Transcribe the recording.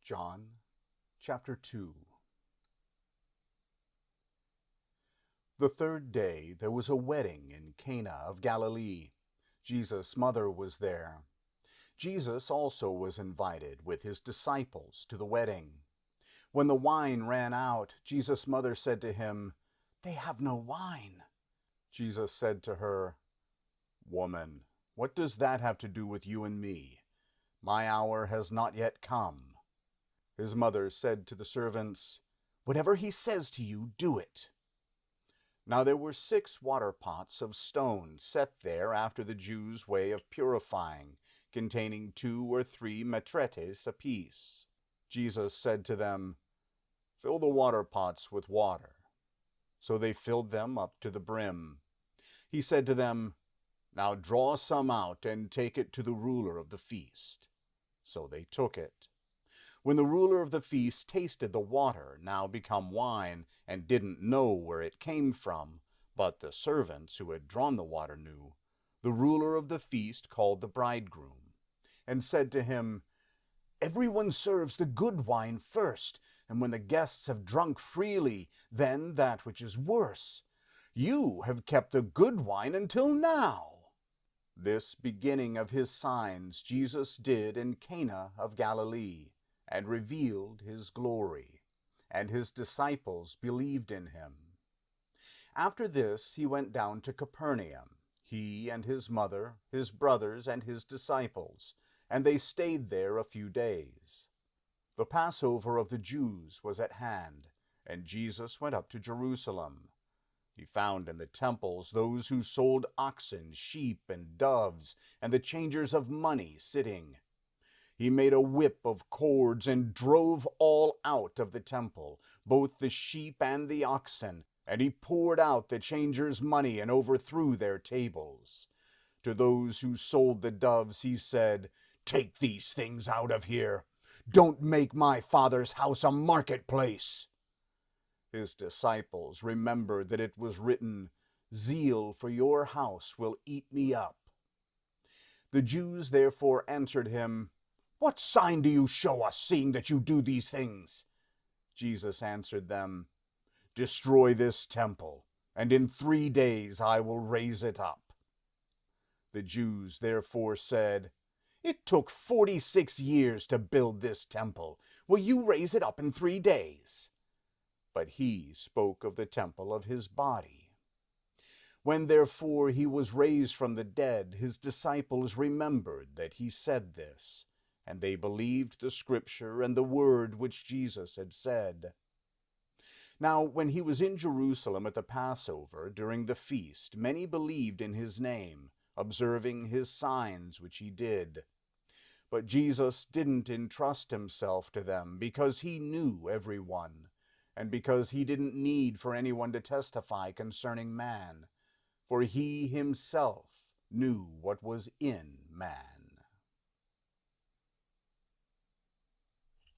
John chapter 2. The third day there was a wedding in Cana of Galilee. Jesus' mother was there. Jesus also was invited with his disciples to the wedding. When the wine ran out, Jesus' mother said to him, "They have no wine." Jesus said to her, "Woman, what does that have to do with you and me? My hour has not yet come." His mother said to the servants, "Whatever he says to you, do it." Now there were 6 water pots of stone set there after the Jews' way of purifying, containing 2 or 3 metretes apiece. Jesus said to them, "Fill the water pots with water." So they filled them up to the brim. He said to them, "Now draw some out and take it to the ruler of the feast." So they took it. When the ruler of the feast tasted the water, now become wine, and didn't know where it came from, but the servants who had drawn the water knew, the ruler of the feast called the bridegroom, and said to him, "Everyone serves the good wine first, and when the guests have drunk freely, then that which is worse. You have kept the good wine until now." This beginning of his signs Jesus did in Cana of Galilee, and revealed his glory, and his disciples believed in him. After this he went down to Capernaum, he and his mother, his brothers, and his disciples, and they stayed there a few days. The Passover of the Jews was at hand, and Jesus went up to Jerusalem. He found in the temples those who sold oxen, sheep, and doves, and the changers of money sitting. He made a whip of cords and drove all out of the temple, both the sheep and the oxen, and he poured out the changers' money and overthrew their tables. To those who sold the doves he said, "Take these things out of here. Don't make my Father's house a marketplace." His disciples remembered that it was written, "Zeal for your house will eat me up." The Jews therefore answered him, "What sign do you show us, seeing that you do these things?" Jesus answered them, "Destroy this temple, and in 3 days I will raise it up." The Jews therefore said, "It took 46 years to build this temple. Will you raise it up in 3 days?" But he spoke of the temple of his body. When therefore he was raised from the dead, his disciples remembered that he said this, and they believed the scripture and the word which Jesus had said. Now when he was in Jerusalem at the Passover during the feast, many believed in his name, observing his signs which he did. But Jesus didn't entrust himself to them, because he knew everyone, and because he didn't need for anyone to testify concerning man, for he himself knew what was in man.